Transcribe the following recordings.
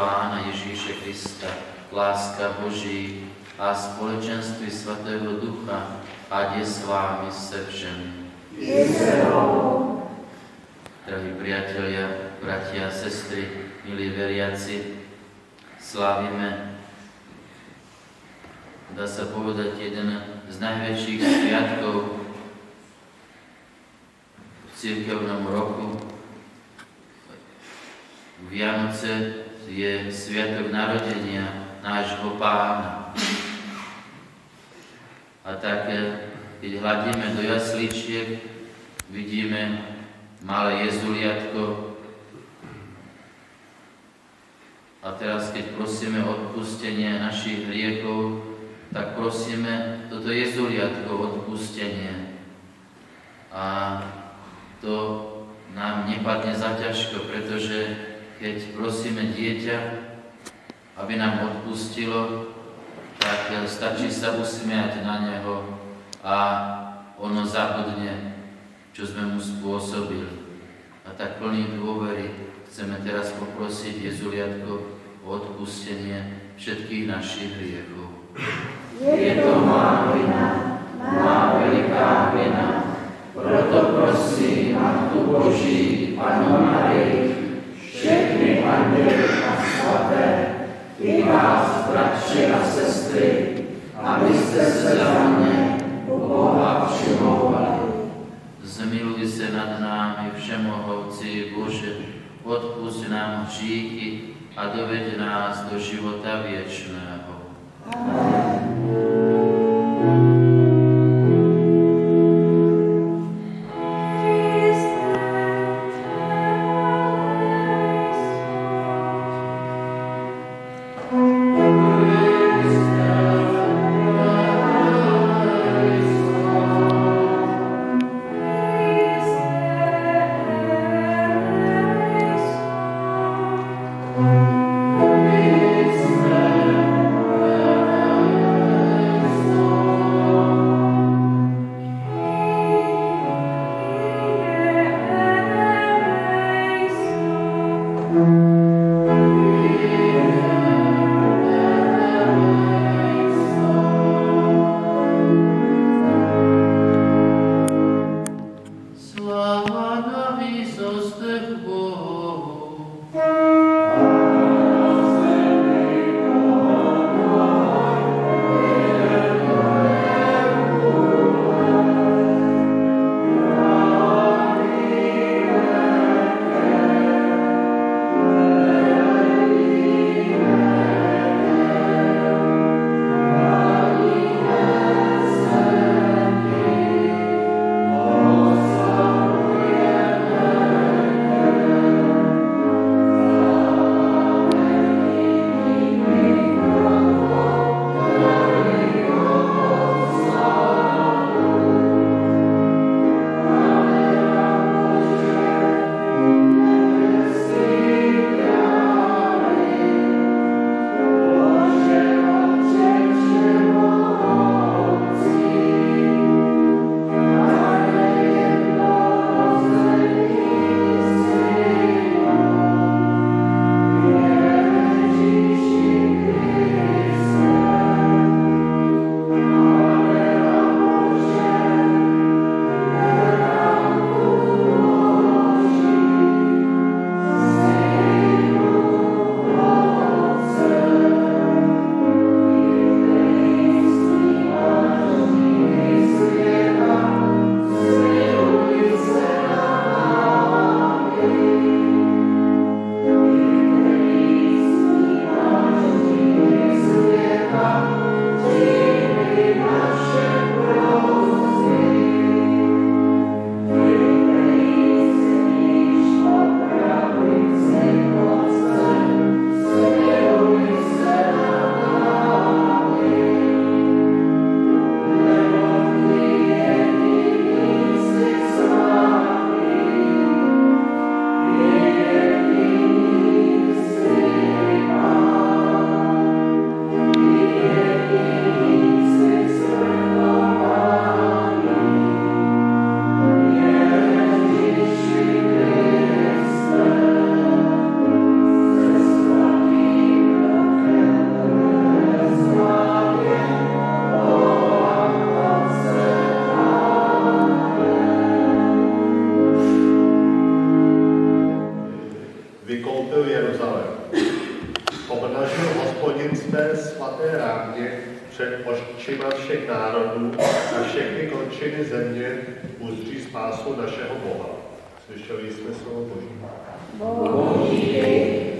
Pána Ježíše Krista, láska Boží a společenství Svatého Ducha, ať je s vámi se všemi. Drahí priatelia, bratia a sestry, milí veriaci, slávime, dá sa povedať, jeden z najväčších sviatkov v cirkevnom roku. Vianoce je sviatok narodenia nášho Pána. A tak, keď hľadíme do jasličiek, vidíme malé jezuliatko. A teraz, keď prosíme odpustenie našich hriechov, tak prosíme toto jezuliatko odpustenie. A to nám nepadne za ťažko, pretože keď prosíme dieťa, aby nám odpustilo, tak stačí sa usmiať na neho a ono zabudne, čo sme mu spôsobili. A tak plný dôvery chceme teraz poprosiť jezuliatko o odpustenie všetkých našich hriechov. Je to má vina, má veľká vina, proto prosím Matku Boží, Pannu Márii, všechny anděly a svaté, i vás, bratři a sestry, abyste se za mne u Boha přimlouvali. Zmiluj se nad námi, Všemohoucí Bože, odpusť nám hříchy a doveď nás do života věčného. Amen. té svaté rámě před očima všech národů a všechny končiny země uzří spásu našeho Boha. Slyšeli jsme slovo Boží. Boží.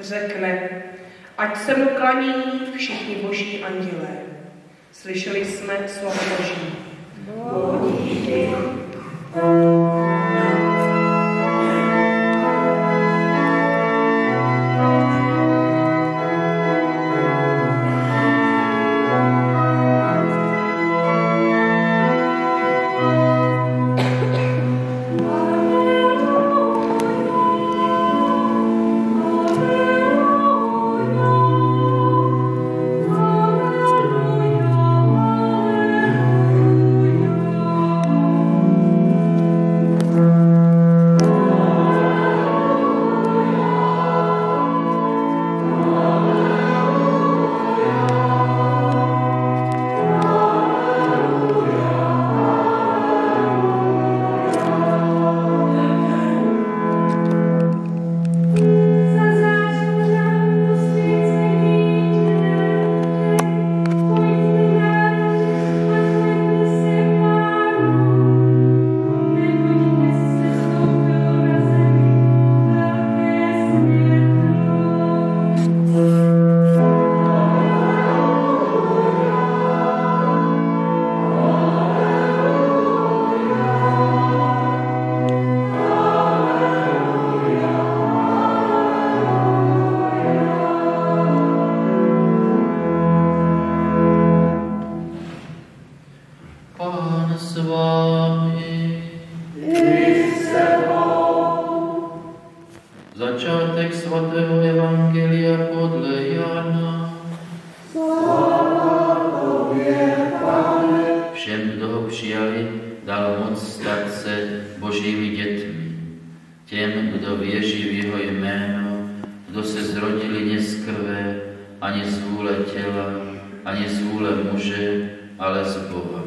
řekne, ať se mu klaní všichni boží andělé. Slyšeli jsme slovo Boží. Ježí v jeho jméno, kdo se zrodili nie z krve, ani z vůle těla, ani z vůle muže, ale z Boha.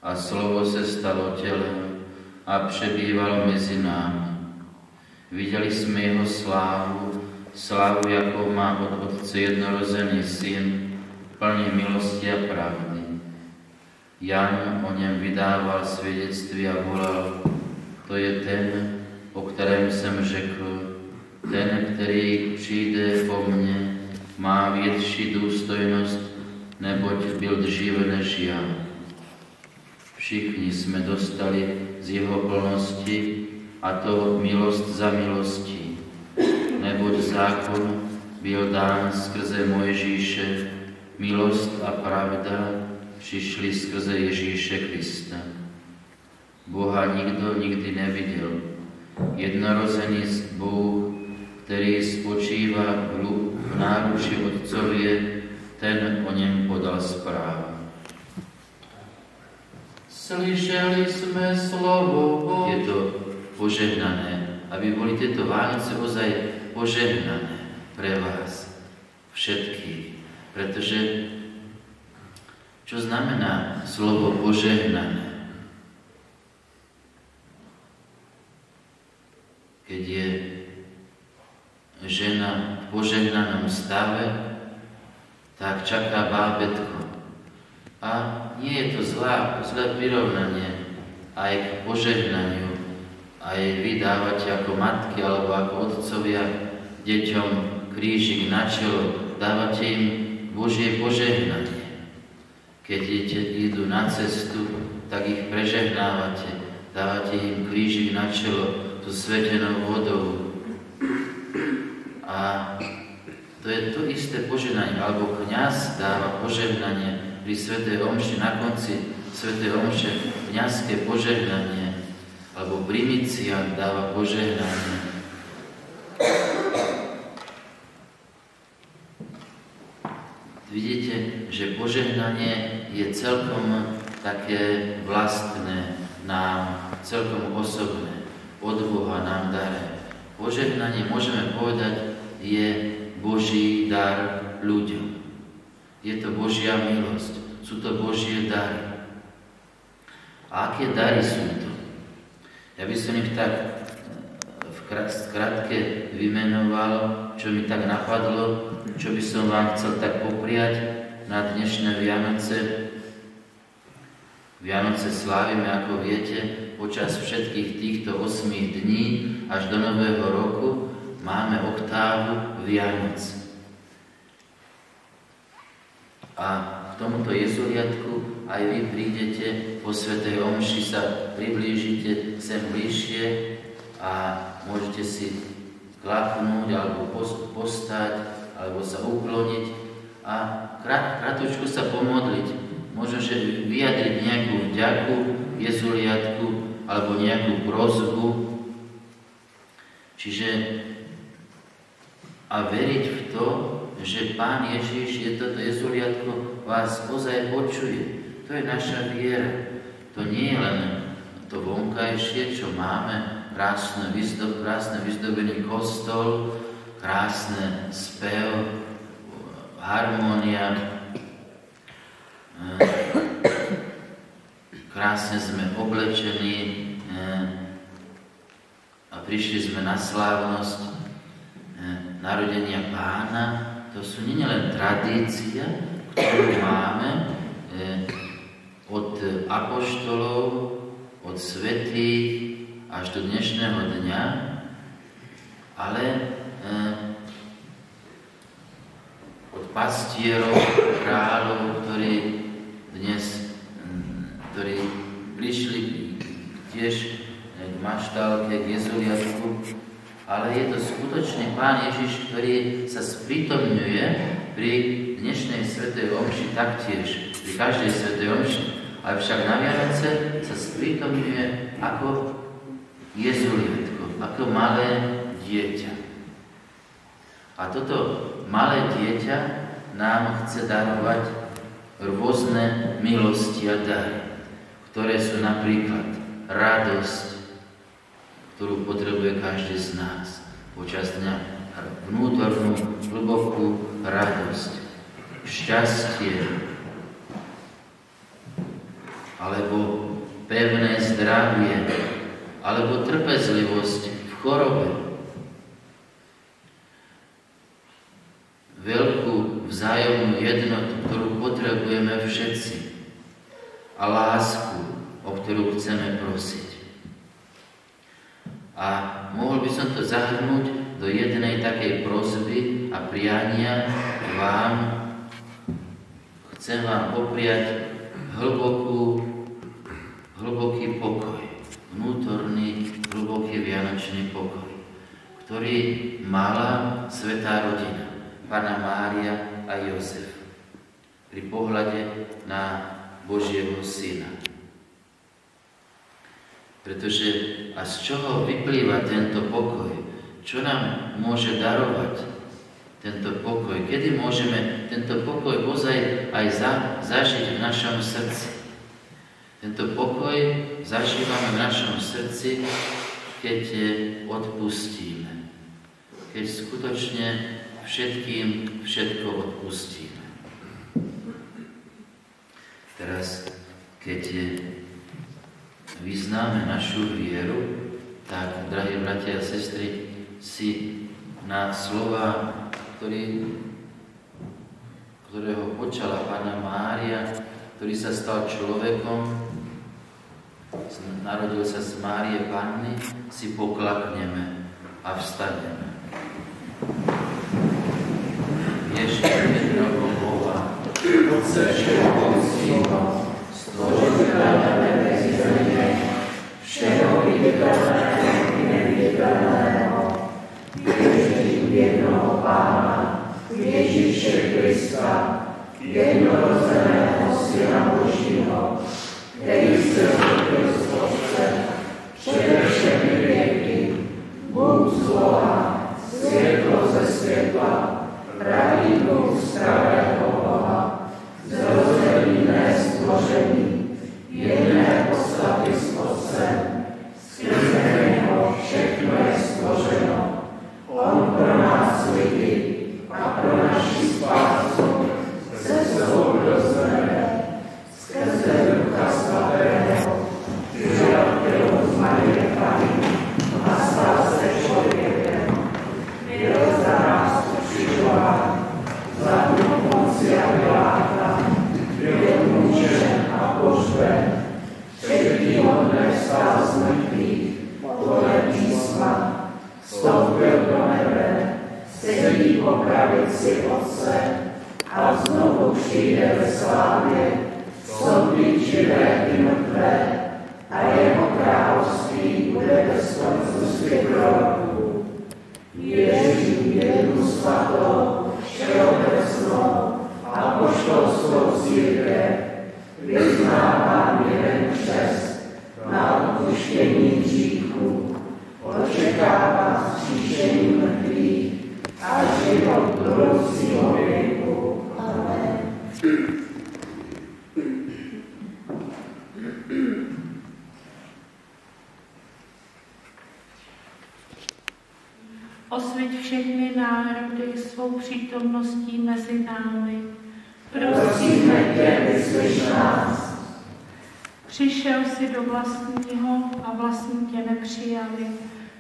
A slovo se stalo tělem a přebývalo mezi námi. Viděli jsme jeho slávu, slávu, jakou má od Otce jednorozený syn, plný milosti a pravdy. Jan o něm vydával svědectví a volal, to je ten, o kterém jsem řekl, ten, který přijde po mně, má větší důstojnost, neboť byl dříve než já. Všichni jsme dostali z jeho plnosti, a to milost za milostí, neboť zákon byl dán skrze Mojžíše, milost a pravda přišli skrze Ježíše Krista. Boha nikdo nikdy neviděl. Jednorozený Bůh, který spočívá v náruči Otcově, ten o něm podal zprávu. Slyšeli jsme slovo. Je to požehnané, aby boli tieto Vánoce ozaj požehnané pre vás všetkých. Pretože čo znamená slovo požehnané? Keď je žena v požehnanom stave, tak čaká bábätko. A nie je to zlé prirovnanie aj k požehnaniu, aj vy dávate ako matky alebo ako otcovia deťom krížik na čelo, dávate im Božie požehnanie. Keď idú na cestu, tak ich prežehnávate, dávate im krížik na čelo so svetenou vodou. A to je to isté požehnanie, alebo kňaz dáva požehnanie pri svätej omši, na konci svätej omše kňazské požehnanie, alebo primicián dáva požehnanie. Vidíte, že požehnanie je celkom také vlastné nám, celkom osobné, od Boha nám dané. Požehnanie, môžeme povedať, je Boží dar ľuďom. Je to Božia milosť, sú to Božie dary. A aké dary sú to? Ja by som ich tak v skratke vymenoval, čo mi tak napadlo, čo by som vám chcel tak popriať na dnešné Vianoce. Vianoce slávime, ako viete, počas všetkých týchto 8 dní až do Nového roku máme oktávu Vianoc. A k tomuto jezuliatku aj vy prídete po svätej omši, sa priblížite sem bližšie a môžete si klaknúť alebo postať alebo sa ukloniť a kratučku sa pomodliť. Možno, že vyjadriť nejakú vďaku jezuliatku alebo nejakú prosbu. Čiže a veriť v to, že Pán Ježiš je toto jezuliatko, vás ozaj počuje. To je naša viera. To nie je len to vonkajšie, čo máme, krásne vyzdobený kostol, krásne spev, harmónia, krásne sme oblečení a prišli sme na slávnosť narodenia Pána. To sú nie len tradícia, ktorú máme od apoštolov, od svätých až do dnešného dňa, ale od pastierov, kráľov, ktorí prišli tiež k maštálke, k jezuliatku, ale je to skutočne Pán Ježiš, ktorý sa sprítomňuje pri dnešnej svätej omši taktiež, pri každej svätej omši, ale však na Vianoce sa sprítomňuje ako jezuliatko, ako malé dieťa. A toto malé dieťa nám chce darovať rôzne milosti a dary, ktoré sú napríklad radosť, ktorú potrebuje každý z nás počas dňa. Vnútornú, hlbokú radosť, šťastie, alebo pevné zdravie, alebo trpezlivosť v chorobe. Veľkú vzájomnú jednotu, ktorú potrebujeme všetci. A lásku, o ktorú chceme prosiť. A mohol by som to zahrnúť do jednej takej prosby a priania vám. Chcem vám popriať hlboký pokoj, vnútorný, hlboký vianočný pokoj, ktorý mala svätá rodina, Panna Mária a Jozef, pri pohľade na Božieho Syna. Pretože a z čoho vyplýva tento pokoj? Čo nám môže darovať tento pokoj? Kedy môžeme tento pokoj ozaj aj zažiť v našom srdci? Tento pokoj zažívame v našom srdci, keď odpustíme. Keď skutočne všetkým všetko odpustíme. Teraz, keď vyznáme našu vieru, tak, drahí bratia a sestry, si na slova, ktorého počala Panna Mária, ktorý sa stal človekom, narodil sa z Márie Panny, si poklakneme a vstaneme. Ježiš jednoho Boha, Otce všemohúceho, stvoriteľa nebe i zeme, všeho viditeľného i neviditeľného, Ježiš jednoho Pána, Ježiše Krista, jednorozeného Syna Božího, ktorý sa zrodil z Otce, přede všemi věky, Bůh z Boha, světlo ze světla, pravý Bůh z pravého Boha, zrozený nestvořený, jedné podstaty s Otcem, skrze něho všechno je stvořeno. On pro nás lidi a pro naši spásu se zvolil z nebe, skrze Ducha Svatého, přijal tělo z Marie Panny a stal se člověkem. Byl za nás ukřižován, za Poncia Piláta, byl mučen a pohřben, třetího dne vstal z mrtvých, podle písma, vstoupil do nebe, sedí po pravici Otce a znovu přijde ve slávě, soudit živé i mrtvé, a jeho království bude bez konce svět roku. Věřím v jednu svatou, všeobecnou a apoštolskou církev, vyznávám jeden křest na odpuštění hříchů, očekávám vzkříšení mrtvých a život budoucího věku. Amen. Osvěť všechny národy svou přítomností mezi námi. Prosíme tě, vyslyš nás. Přišel jsi do vlastního a vlastní tě nepřijali.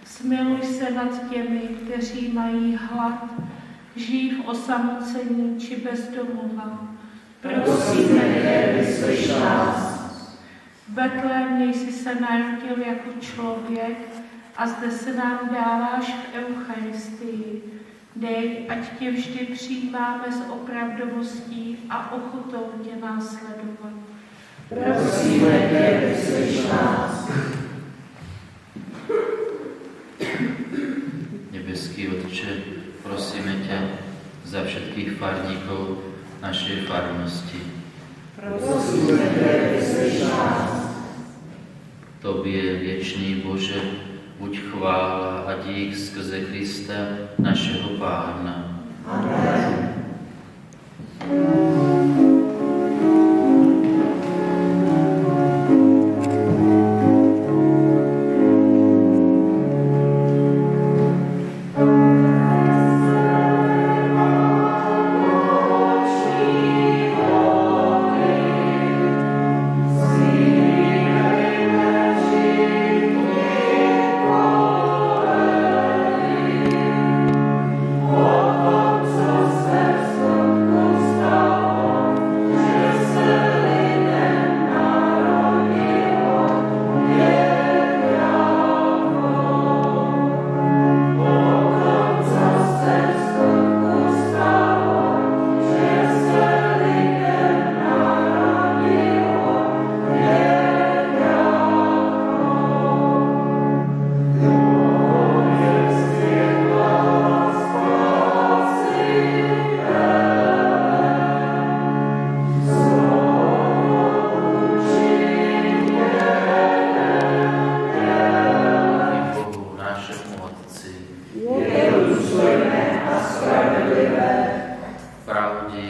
Smiluj se nad těmi, kteří mají hlad, žijí v osamocení či bezdomova. Prosíme tě, vyslyš nás. V Betlémě jsi se narodil jako člověk a zde se nám dáváš v Eucharistii. Dej, ať tě vždy přijímáme s opravdovostí a ochotou tě následovat. Prosíme tě, vyslyš nás. Nebeský Otče, prosíme ťa za všetkých farníkov našej farnosti. Prosíme tě, vyslyš nás. Tobie, viečný Bože, buď chvála a dík skrze Krista, našeho Pána. Amen.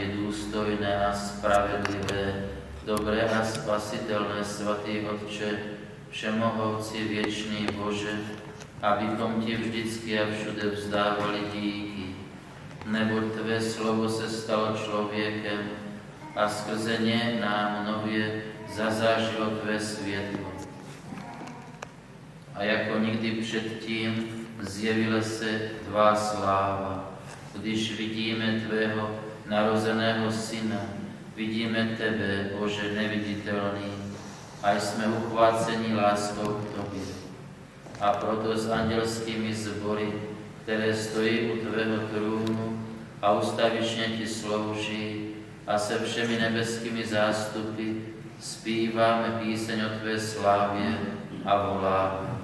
je důstojné a spravedlivé, dobré a spasitelné, svatý Otče, všemohoucí, věčný Bože, abychom ti vždycky a všude vzdávali díky, neboť tvé slovo se stalo člověkem a skrze ně nám nově zazážilo tvé světlo. A jako nikdy předtím zjevila se tvá sláva, když vidíme tvého narozeného syna, vidíme tebe, Bože neviditelný, a jsme uchváceni láskou k tobě. A proto s andělskými sbory, které stojí u tvého trůnu a ustavičně ti slouží, a se všemi nebeskými zástupy zpíváme píseň o tvé slávě a voláme.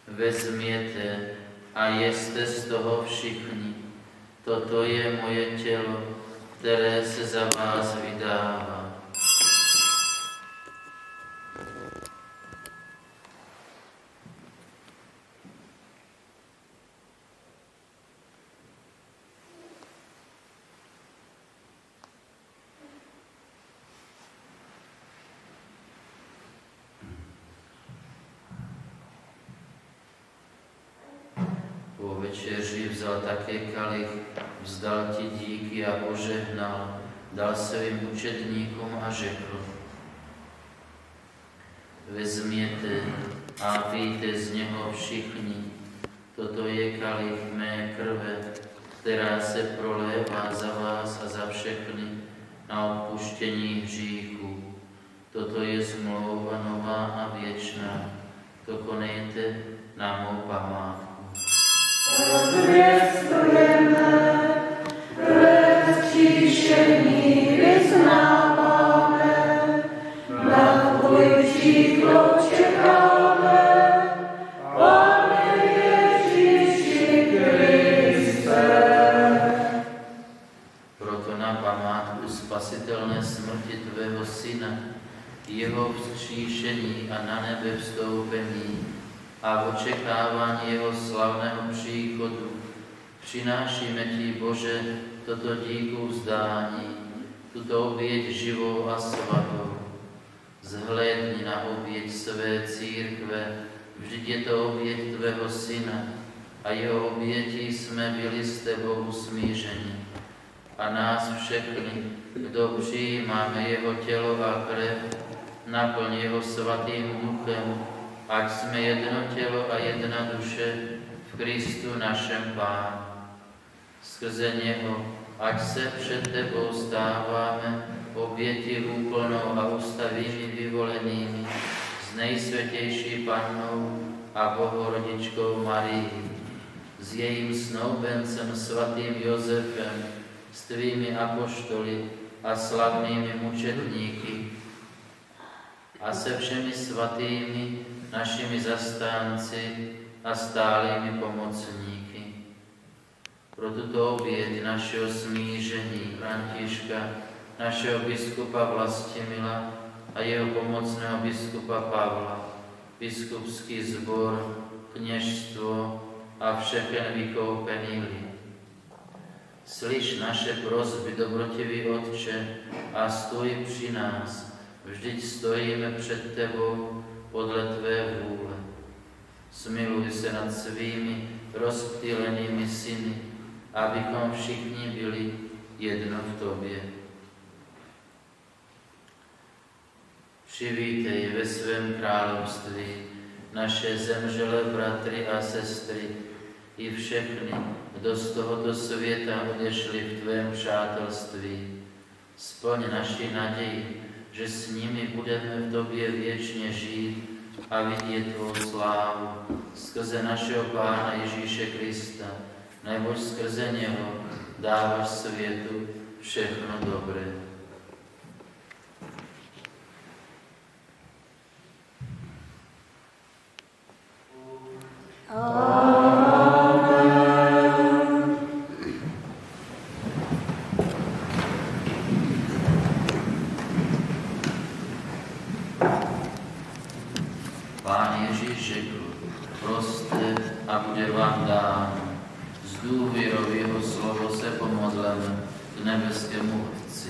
Vezměte a jeste z toho všichni. Toto je moje tělo, které se za vás vydává. Po večeři vzal také kalich, vzdal ti díky a požehnal, dal svým učedníkům a řekl: Vezměte a pijte z něho všichni, toto je kalich mé krve, která se prolévá za vás a za všechny na odpuštění hříchů. Toto je smlouva nová a věčná, to konejte na mou památku. Rozvěstujeme, ve vzkříšení vyznáváme, na tvůj příchod čekáme, Pane Ježíši Kriste. Proto na památku spasitelné smrti tvého syna, jeho vzkříšení a na nebe vstoupení a v očekávání jeho slavného příchodu přinášíme ti, Bože, toto díku vzdání, tuto oběť živou a svatou. Zhlédni na oběť své církve, vždyť je to oběť tvého syna a jeho obětí jsme byli s tebou smířeni. A nás všechny, kdo přijímáme jeho tělo a krev, naplň jeho svatým duchem, ať jsme jedno tělo a jedna duše v Kristu našem Pánu. Skrze něho, ať se před tebou stáváme oběti úplnou a ústavými vyvolenými s nejsvětější Pannou a Bohorodičkou Marií, s jejím snoubencem svatým Josefem, s tvými apoštoly a slavnými mučedníky a se všemi svatými našimi zastánci a stálými pomocníky. Pro tuto oběť našeho smíření Františka, našeho biskupa Vlastimila a jeho pomocného biskupa Pavla, biskupský sbor, kněžstvo a všechen vykoupený lid. Slyš naše prosby, dobrotivý Otče, a stůj při nás, vždyť stojíme před tebou podle tvé vůle. Smiluj se nad svými rozptýlenými syny, abychom všichni byli jedno v Tobě. Přivítej ve svém království naše zemřelé bratry a sestry i všechny, kdo z tohoto světa odešli v Tvém přátelství. Splň naši naději, že s nimi budeme v Tobě věčně žít a vidět Tvou slávu skrze našeho Pána Ježíše Krista, neboť skrze něho dáváš světu všechno dobré. Pán Ježíš řekl, proste a bude vám dáno. Z důvěrou jeho slovo se pomodleme k nebeskému Otci.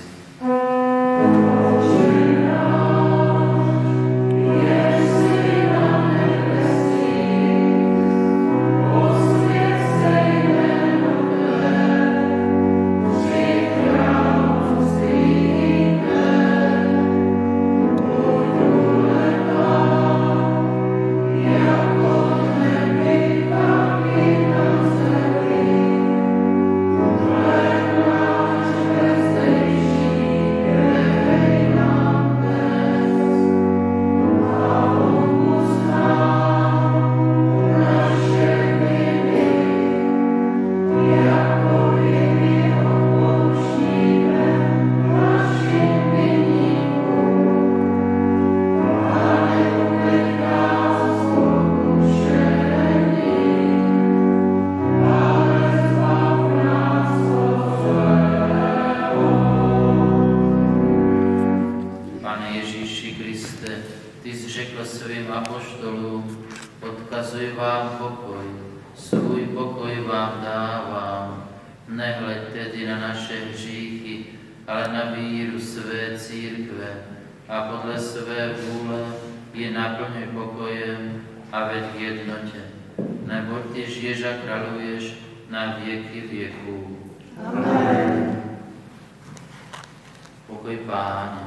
Pokoj Páně,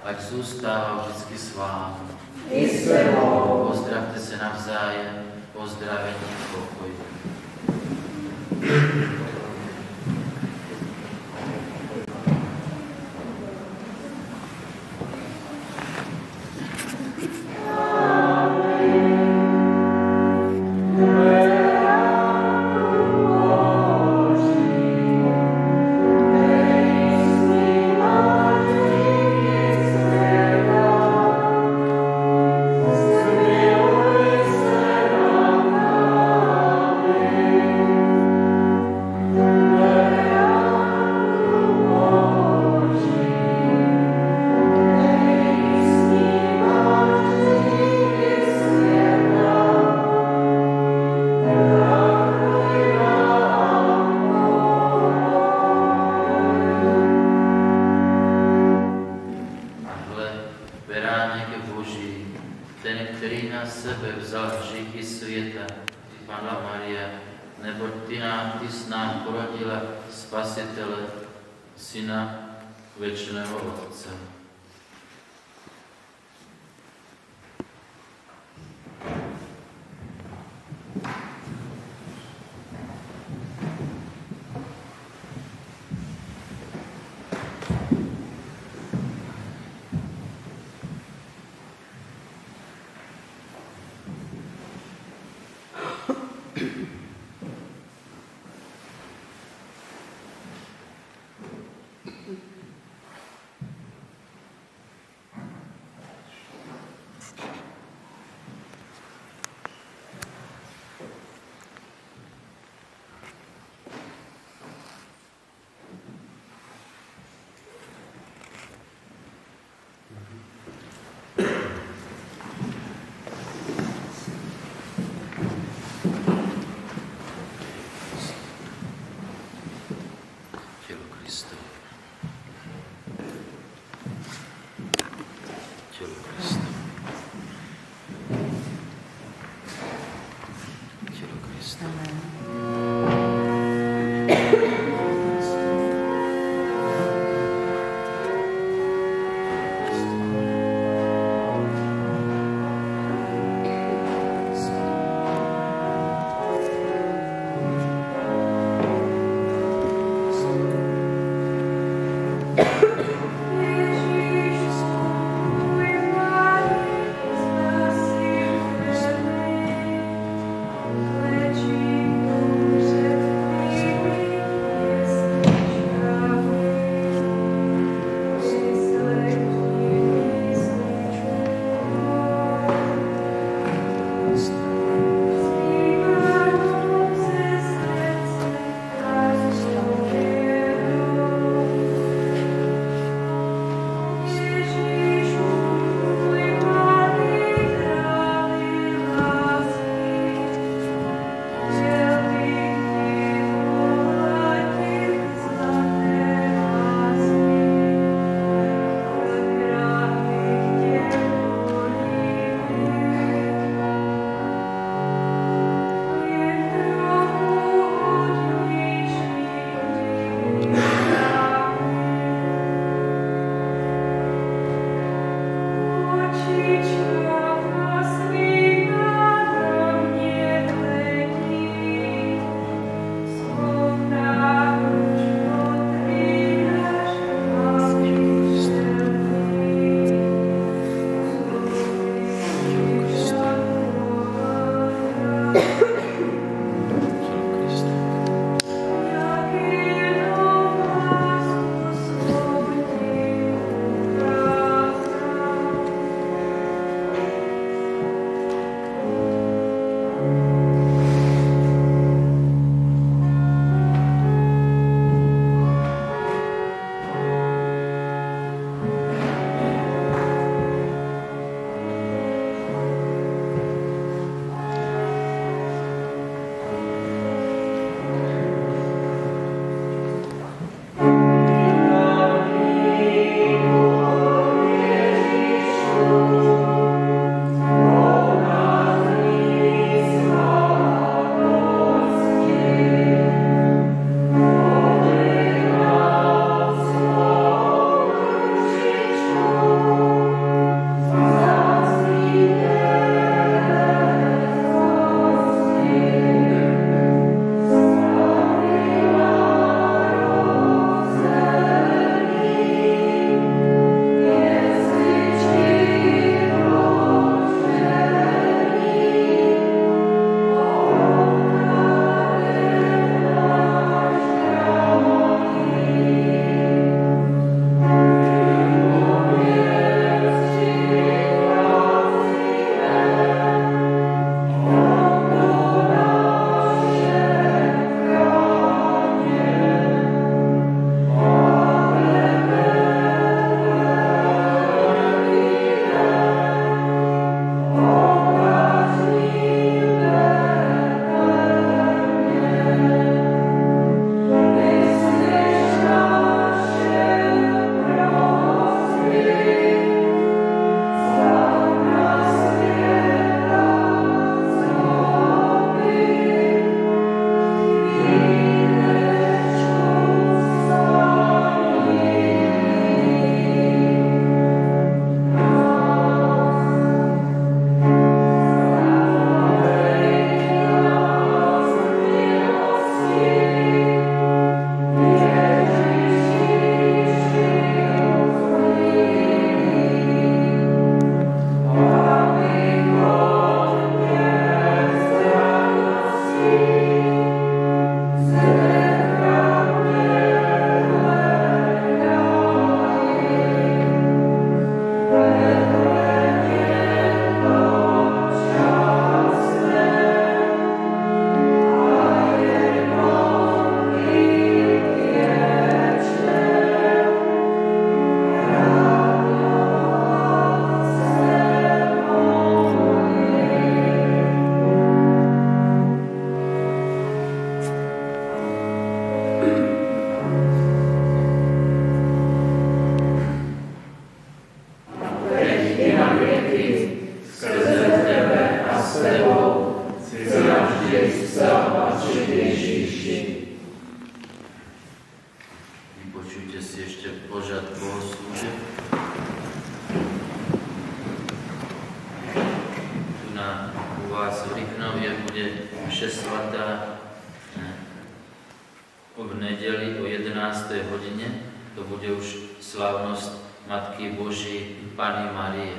ať zůstává vždycky s vámi. Pozdravte se navzájem, pozdravení v pokoji. Amen. mše svatá v nedeli o 11. hodine to bude už slávnosť Matky Boží, Panny Márie.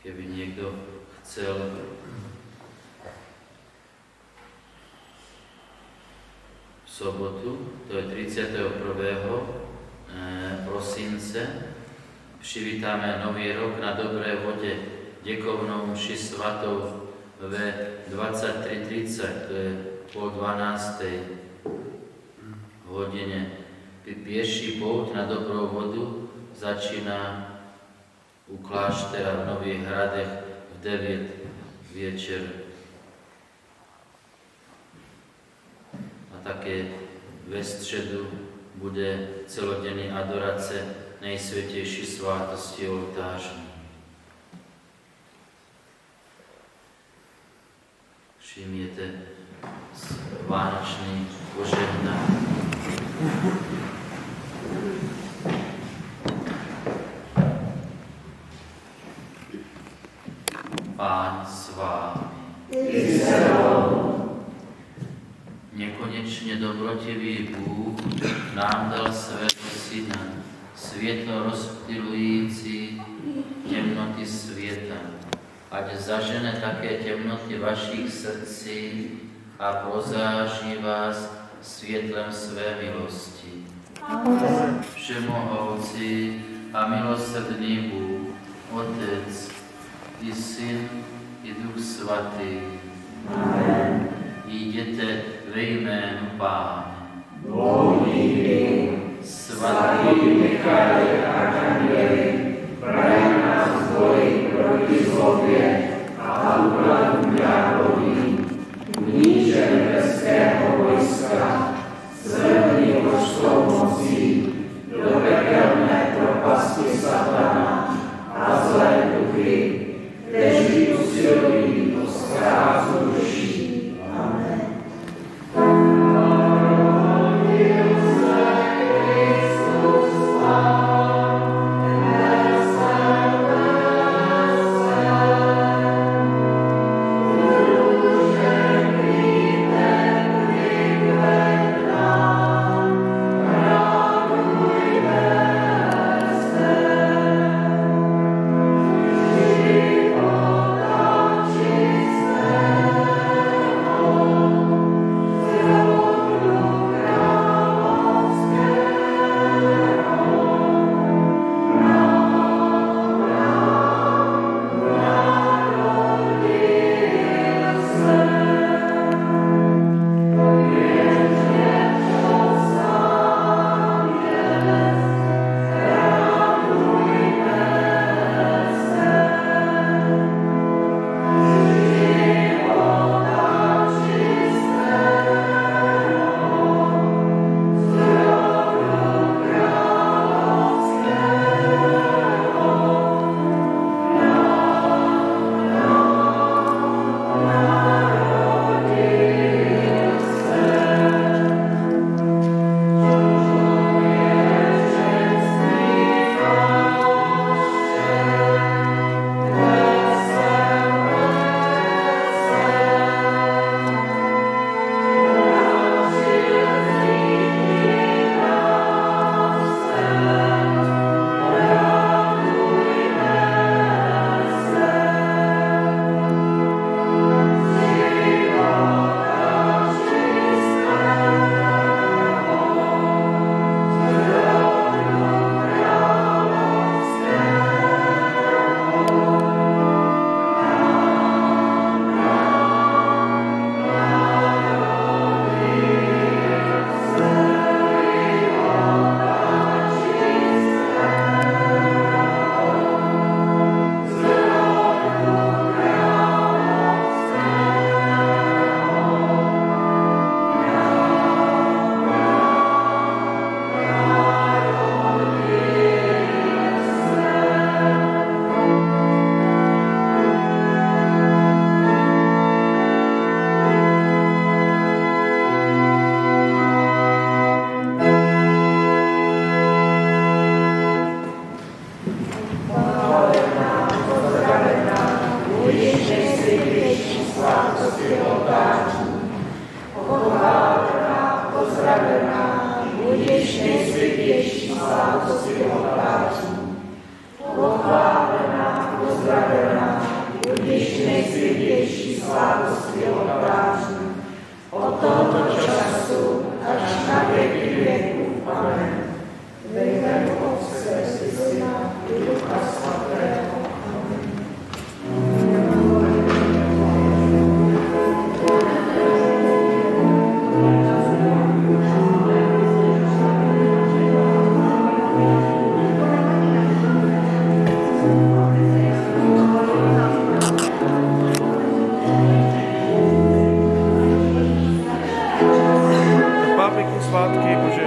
Keby niekto chcel v sobotu, to je 31. prosince, přivítame Nový rok na Dobré vode děkovnou mši svatou ve 23:30, to je 11:30 hodine. Pěší pouť na Dobrou vodu začíná u kláštera v Nových Hradech v 9 večer. A také ve středu bude celodenní adorace Nejsvětější svátosti oltářní. Všimněte vánoční požehnání. Pán s vámi. Nekonečně dobrotivý Bůh nám dal svého Syna, světlo rozptylující temnoty světa, ať zažene také temnoty vašich srdcí a prozáří vás světlem své milosti. Všemohoucí a milosrdný Bůh, Otec i Syn i Duch Svatý. Amen. Jděte ve jménu Pána. Svatý Michaeli archanděli, braň nás v boji proti zlobě a úkladům ďáblovým, kníže nebeského vojska, zvedni božskou mocí do pekelné propasti satana a zlé duchy, kteří usilují o ztrátu duší. Amen. Amen. pozdravená, budeš nejsvětější svátosti oltářů. Pochválená, pozdravená, budeš nejsvětější svátosti oltářů. Od tohoto času až na věky věků. Amen. Ve jménu Otce i Syna i Ducha Svatého. Svátky Bože.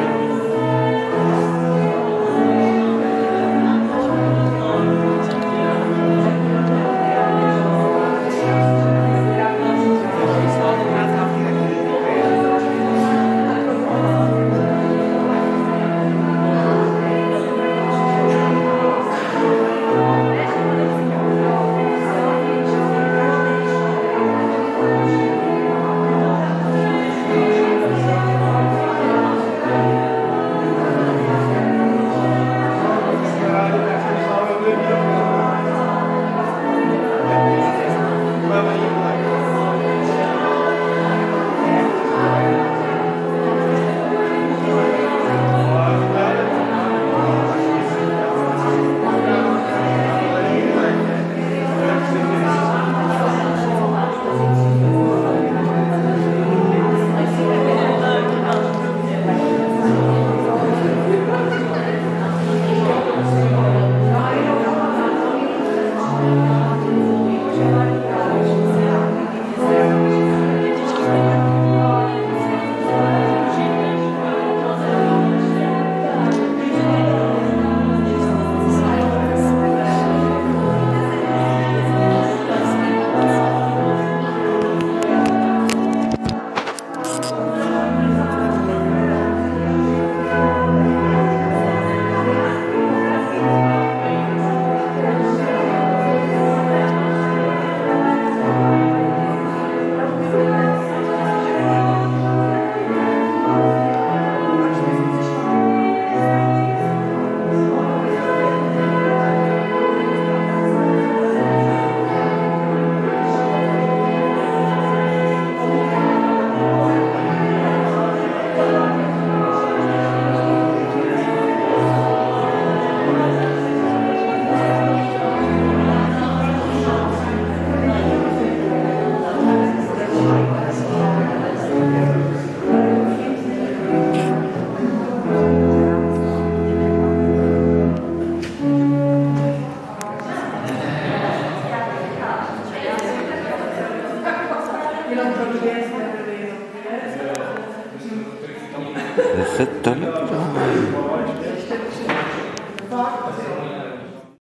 Se to